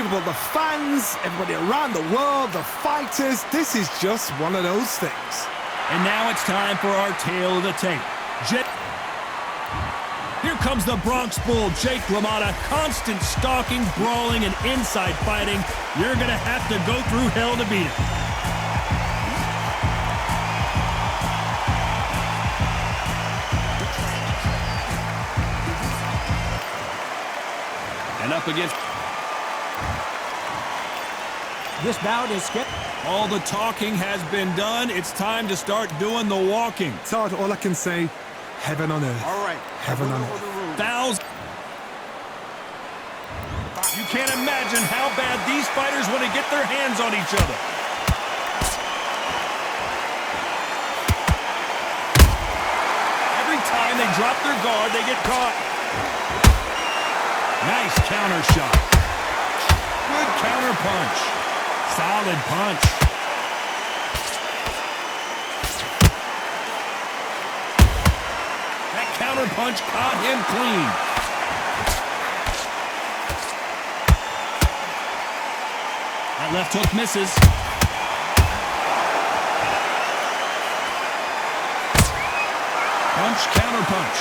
unbelievable. The fans, everybody around the world, the fighters. This is just one of those things. And now it's time for our tale of the tape. Here comes the Bronx Bull, Jake LaMotta. Constant stalking, brawling, and inside fighting. You're going to have to go through hell to beat it. And up against... This bout is skipped. All the talking has been done. It's time to start doing the walking. Todd, all I can say, heaven on earth. All right. Heaven on earth. You can't imagine how bad these fighters want to get their hands on each other. Every time they drop their guard, they get caught. Nice counter shot. Good counter punch. Solid punch. That counter punch caught him clean. That left hook misses. Punch, counter punch.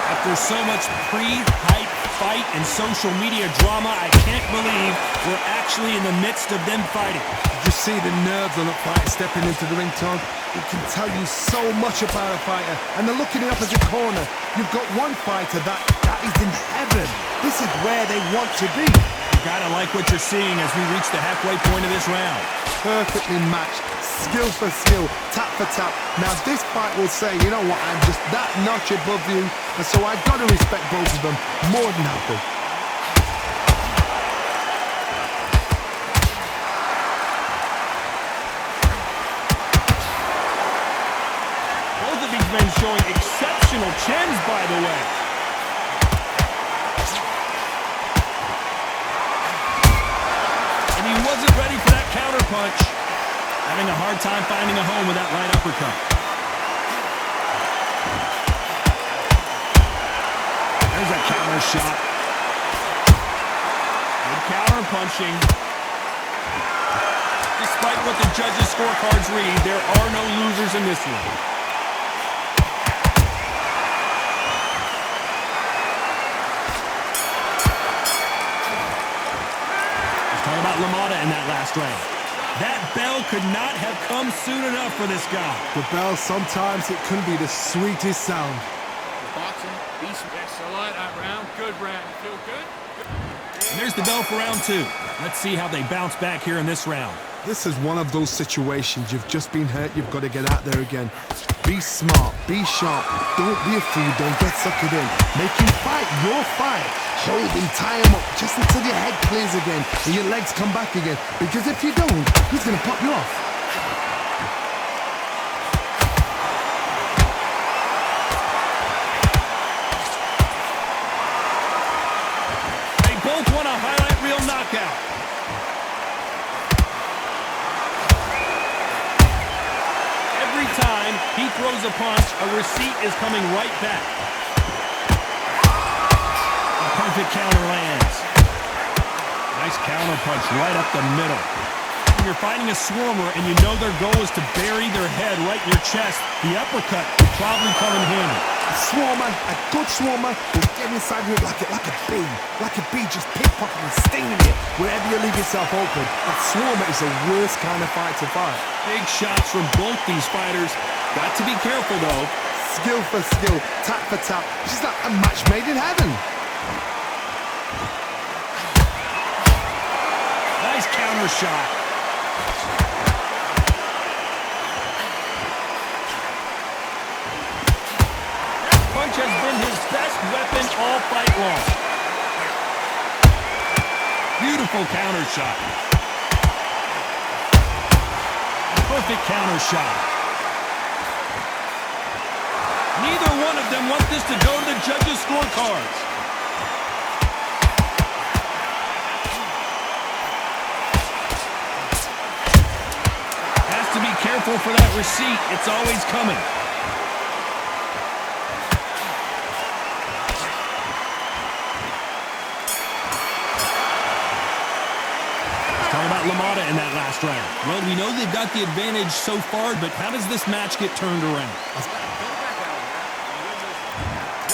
After so much pre-hype fight and social media drama, I can't believe we're actually in the midst of them fighting. You see the nerves on a fighter stepping into the ring, Todd. It can tell you so much about a fighter. And then look in the opposite corner. You've got one fighter that is in heaven. This is where they want to be. You gotta like what you're seeing as we reach the halfway point of this round. Perfectly matched, skill for skill, tap for tap. Now this fight will say, you know what, I'm just that notch above you, and so I've got to respect both of them more than happy. Both of these men showing exceptional chins, by the way. And he wasn't ready for that counter punch. Having a hard time finding a home with that right uppercut. There's a counter shot. Good counter punching. Despite what the judges' scorecards read, there are no losers in this one. Let's talk about LaMotta in that last round. That bell could not have come soon enough for this guy. The bell, sometimes it can be the sweetest sound. Boxing, that's a lot that round. Good round. You feel good? And there's the bell for round two. Let's see how they bounce back here in this round. This is one of those situations. You've just been hurt. You've got to get out there again. Be smart. Be sharp. Don't be a fool. Don't get suckered in. Make him fight your fight. Hold him, tie him up just until your head clears again and your legs come back again. Because if you don't, he's going to pop you off. They both want a highlight reel knockout. Every time he throws a punch, a receipt is coming right back. Perfect counter lands. Nice counter punch right up the middle. When you're fighting a swarmer and you know their goal is to bury their head right in your chest, the uppercut will probably come in handy. A swarmer, a good swarmer, will get inside you like a bee. Like a bee just pickpocketing and stinging you wherever you leave yourself open. A swarmer is the worst kind of fight to fight. Big shots from both these fighters. Got to be careful though. Skill for skill, tap for tap. She's like a match made in heaven. Nice counter shot. That punch has been his best weapon all fight long. Beautiful counter shot. Perfect counter shot. Neither one of them want this to go to the judges' scorecards. To be careful for that receipt. It's always coming. Talk about LaMotta in that last round. Well, we know they've got the advantage so far, but how does this match get turned around?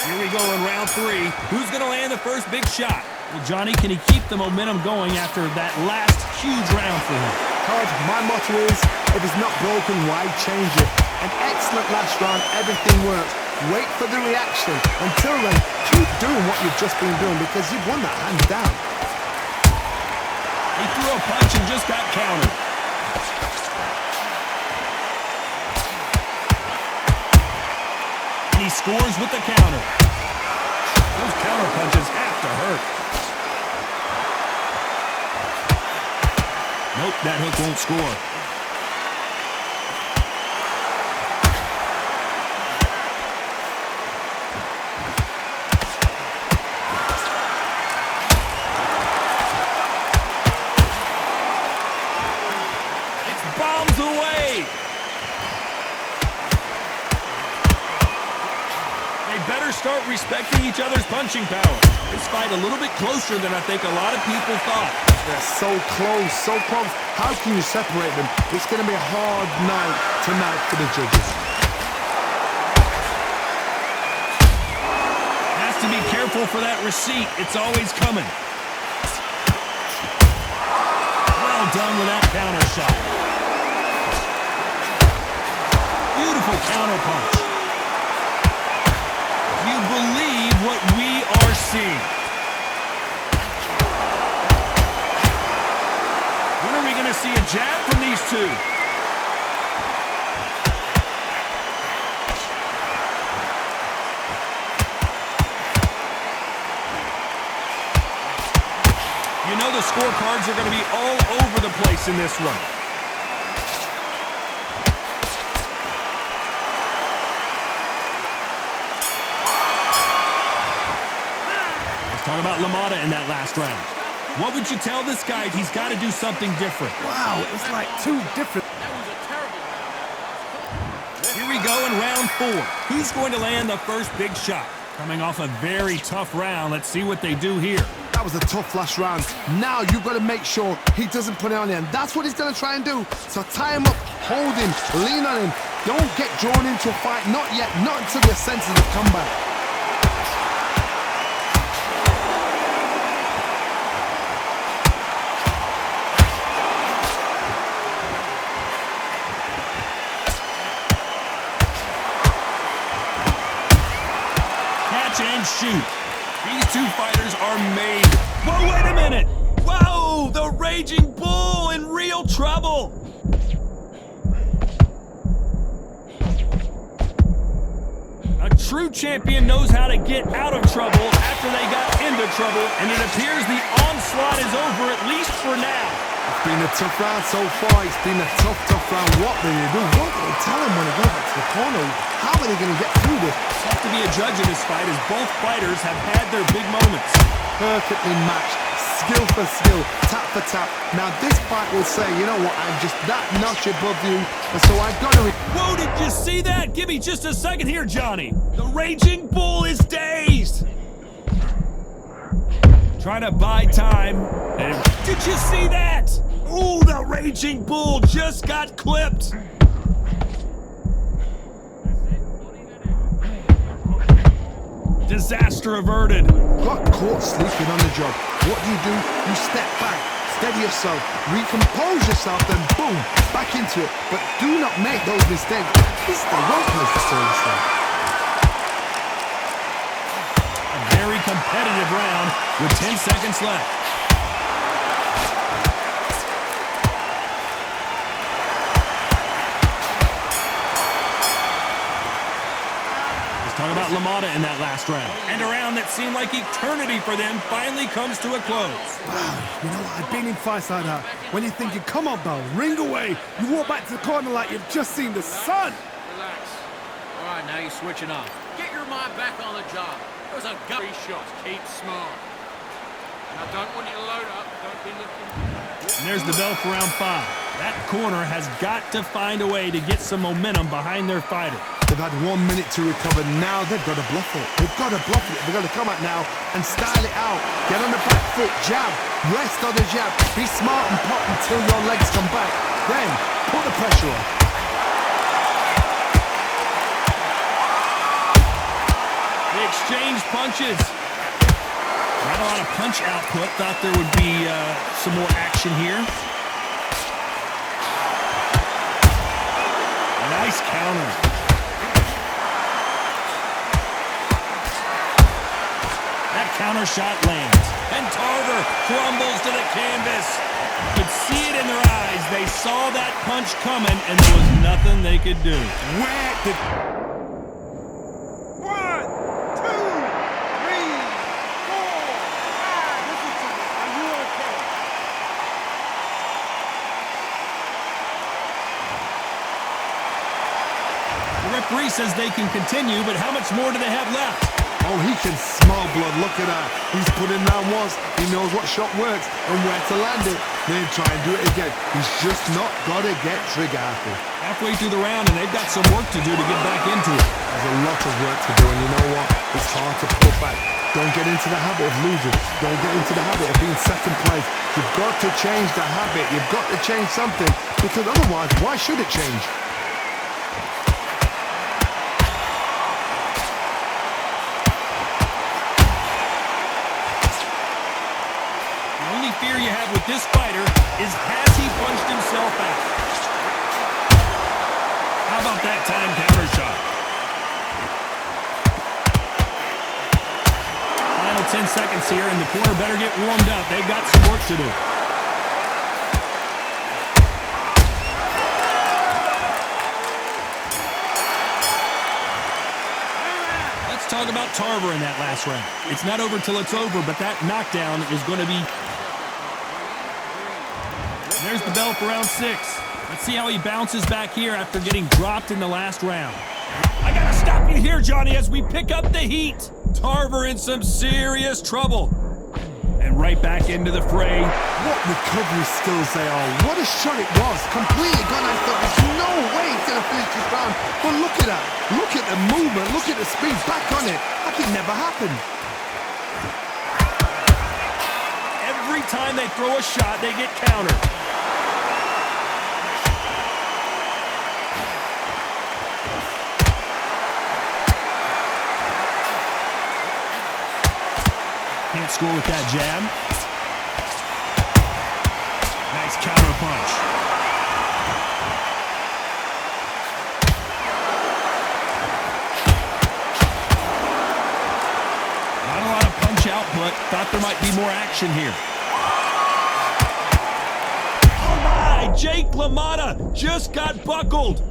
Here we go in round 3. Who's going to land the first big shot? Well, Johnny, can he keep the momentum going after that last huge round for him? Todd, my motto is, if it's not broken, why change it? An excellent last round, everything works. Wait for the reaction. Until then, keep doing what you've just been doing because you've won that hands down. He threw a punch and just got countered. And he scores with the counter. Those counter punches have to hurt. Nope, that hook won't score. Bombs away. They better start respecting each other's punching power. This fight a little bit closer than I think a lot of people thought. They're so close, so close. How can you separate them? It's going to be a hard night tonight for the judges. Has to be careful for that receipt. It's always coming. Well done with that counter shot. Beautiful counter punch. You believe what we are seeing. When are we going to see a jab from these two? You know the scorecards are going to be all over the place in this one. Talk about LaMotta in that last round. What would you tell this guy if he's got to do something different? Wow, it's like two different... Here we go in round 4. Who's going to land the first big shot? Coming off a very tough round. Let's see what they do here. That was a tough last round. Now you've got to make sure he doesn't put it on him. That's what he's going to try and do. So tie him up, hold him, lean on him. Don't get drawn into a fight. Not yet. Not until your senses have come back. And shoot. These two fighters are made. Whoa, wait a minute. Whoa, the Raging Bull in real trouble. A true champion knows how to get out of trouble after they got into trouble, and it appears the onslaught is over, at least for now. It's been a tough round so far. It's been a tough round. What do they do? What do they tell him when they go back to the corner? How are they going to get through this? Tough to be a judge in this fight as both fighters have had their big moments. Perfectly matched. Skill for skill. Tap for tap. Now this fight will say, you know what? I'm just that notch above you. And so I've got to... Whoa, did you see that? Give me just a second here, Johnny. The Raging Bull is dazed. Trying to buy time. Did you see that? Ooh, the Raging Bull just got clipped. Disaster averted. Got caught sleeping on the job. What do? You step back, steady yourself, recompose yourself, then boom, back into it. But do not make those mistakes. This is the wrong place to start this thing. A very competitive round with 10 seconds left. Talk about LaMotta in that last round. And a round that seemed like eternity for them finally comes to a close. Wow, you know what? I've been in fights like that. When you're thinking, come on, Bell, ring away. You walk back to the corner like you've just seen the sun. Relax. All right, now you're switching off. Get your mind back on the job. It was a gut. 3 shots. Keep smart. And I don't want you to load up. Don't be looking. And there's the bell for round 5. That corner has got to find a way to get some momentum behind their fighter. They've had 1 minute to recover. Now they've got to bluff it. They've got to bluff it. They've got to come out now and style it out. Get on the back foot, jab, rest on the jab. Be smart and pop until your legs come back. Then put the pressure on. They exchange punches. Not a lot of punch output. Thought there would be some more action here. Nice counter. That counter shot lands. And Tarver crumbles to the canvas. You could see it in their eyes. They saw that punch coming, and there was nothing they could do. Where did... 1, 2, 3, 4, 5. Listen to me. Are you okay? The referee says they can continue, but how much more do they have left? Oh, he can smell blood. Look at that. He's put him down once. He knows what shot works and where to land it. Then try and do it again. He's just not got to get trigger happy. Halfway through the round, and they've got some work to do to get back into it. There's a lot of work to do, and you know what? It's hard to pull back. Don't get into the habit of losing. Don't get into the habit of being second place. You've got to change the habit. You've got to change something, because otherwise, why should it change? The only fear you have with this fighter is has he punched himself out? How about that time counter shot? Final 10 seconds here, and the corner better get warmed up. They've got some work to do. Let's talk about Tarver in that last round. It's not over till it's over, but that knockdown is going to be... There's the bell for round 6. Let's see how he bounces back here after getting dropped in the last round. I gotta stop you here, Johnny, as we pick up the heat. Tarver in some serious trouble. And right back into the fray. What recovery skills they are. What a shot it was. Completely gone. I thought there's no way he's going to finish this round. But look at that. Look at the movement. Look at the speed. Back on it. That could never happen. Every time they throw a shot, they get countered. Can't score with that jab. Nice counter punch. Not a lot of punch output. Thought there might be more action here. Oh my! Jake LaMotta just got buckled.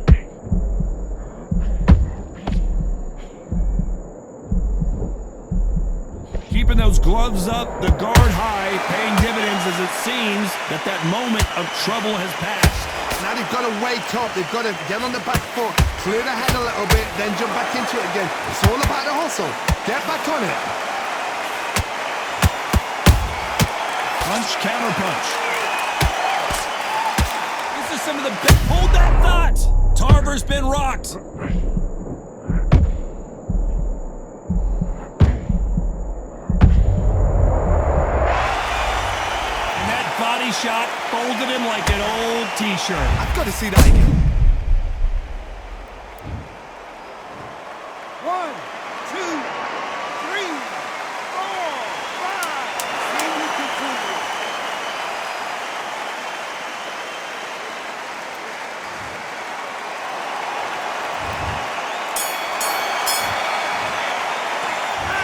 Keeping those gloves up, the guard high, paying dividends as it seems that moment of trouble has passed. Now they've got to wake up. They've got to get on the back foot, clear the head a little bit, then jump back into it again. It's all about the hustle. Get back on it. Punch, counter punch. This is some of the best. Hold that thought! Tarver's been rocked. Body shot folded him like an old t-shirt. I've got to see that again. 1, 2, 3, 4, 5. See you continue.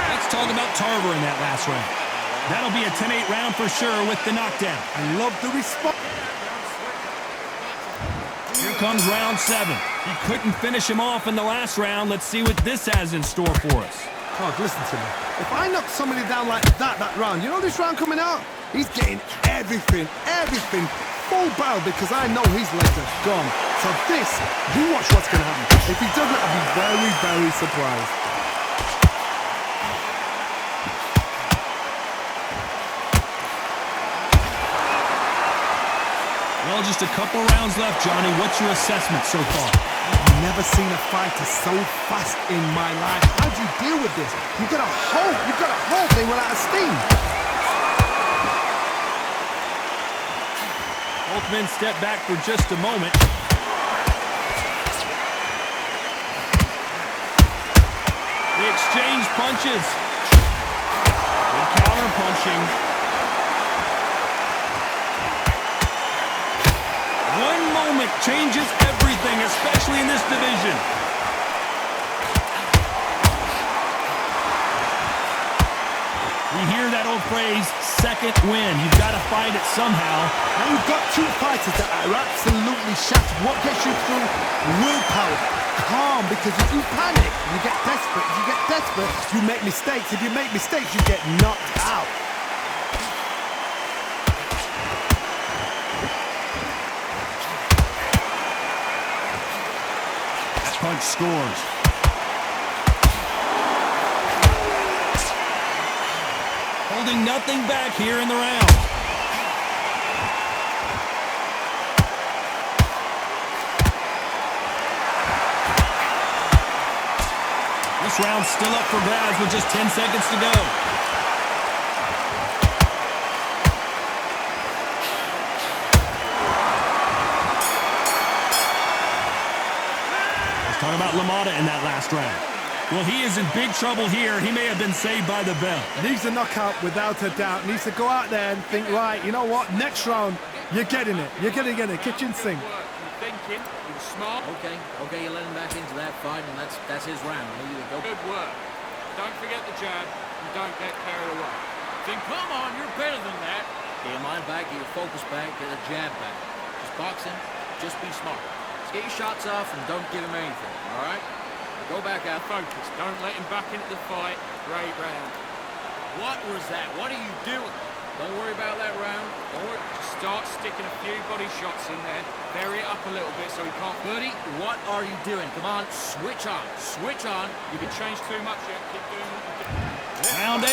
Let's talk about Tarver in that last round. That'll be a 10-8 round for sure with the knockdown. I love the response. Here comes round 7. He couldn't finish him off in the last round. Let's see what this has in store for us. Oh, listen to me. If I knock somebody down like that round, you know this round coming out? He's getting everything, full barrel, because I know his legs are gone. So this, you watch what's going to happen. If he doesn't, I'll be very, very surprised. Well, just a couple rounds left, Johnny. What's your assessment so far? never seen a fighter so fast in my life. How do you deal with this? You gotta hope they run out of steam. Both men step back for just a moment. They exchange punches. Good counter punching. One moment changes everything, especially in this division. We hear that old phrase, second win. You've got to fight it somehow. Now you've got two fighters that are absolutely shattered. What gets you through? Willpower. Calm, because if you panic, you get desperate. If you get desperate, you make mistakes. If you make mistakes, you get knocked out. That punch scores. Holding nothing back here in the round. This round's still up for grabs with just 10 seconds to go. Let's talk about LaMotta in that last round. Well, he is in big trouble here. He may have been saved by the bell. Needs a knockout without a doubt. Needs to go out there and think, right, you know what? Next round, you're getting it. You're going to get it. Kitchen sink. You're thinking, you're smart. Okay, you let him back into that fight, and that's his round. Good work. Don't forget the jab, and don't get carried away. Think, come on, you're better than that. Get your mind back, get your focus back, get the jab back. Just boxing, just be smart. Just get your shots off and don't give him anything, all right? Go back out, focus. Don't let him back into the fight. Great round. What was that? What are you doing? Don't worry about that round. Don't worry. Just start sticking a few body shots in there. Bury it up a little bit so he can't. Birdie, what are you doing? Come on, switch on. Switch on. You can change too much yet. Keep doing it. Round 8,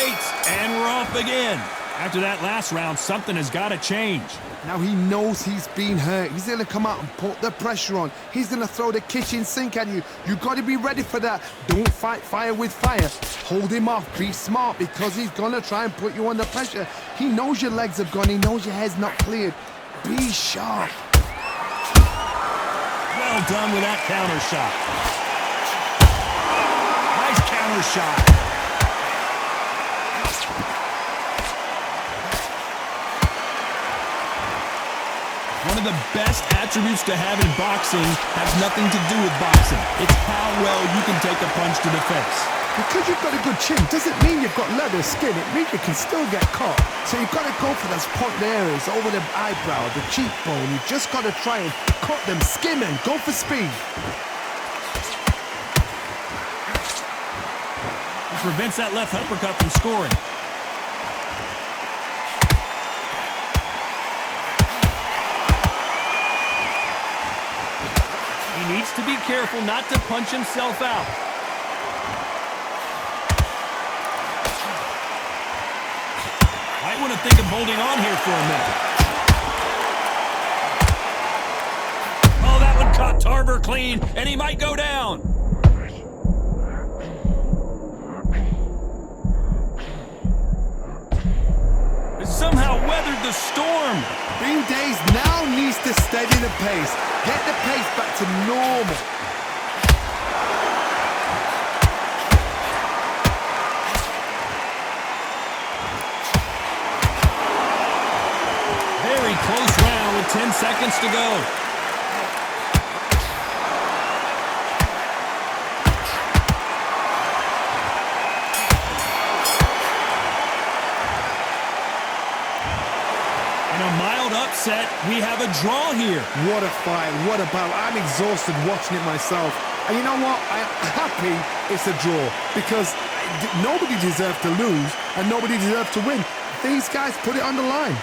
and we're off again. After that last round, something has got to change. Now he knows he's been hurt. He's going to come out and put the pressure on. He's going to throw the kitchen sink at you. You've got to be ready for that. Don't fight fire with fire. Hold him off. Be smart, because he's going to try and put you under pressure. He knows your legs have gone. He knows your head's not cleared. Be sharp. Well done with that counter shot. Nice counter shot. One of the best attributes to have in boxing has nothing to do with boxing. It's how well you can take a punch to the face. Because you've got a good chin doesn't mean you've got leather skin. It means you can still get caught. So you've got to go for those pointed areas over the eyebrow, the cheekbone. You've just got to try and cut them, skim and go for speed. He prevents that left uppercut from scoring. He needs to be careful not to punch himself out. Might want to think of holding on here for a minute. Oh, that one caught Tarver clean, and he might go down. He somehow weathered the storm. Bean Days now needs to steady the pace. Get the pace back to normal. Very close round with 10 seconds to go. Upset, we have a draw here. What a fight, what a battle. I'm exhausted watching it myself. And you know what? I'm happy it's a draw, because nobody deserved to lose and nobody deserved to win. These guys put it on the line.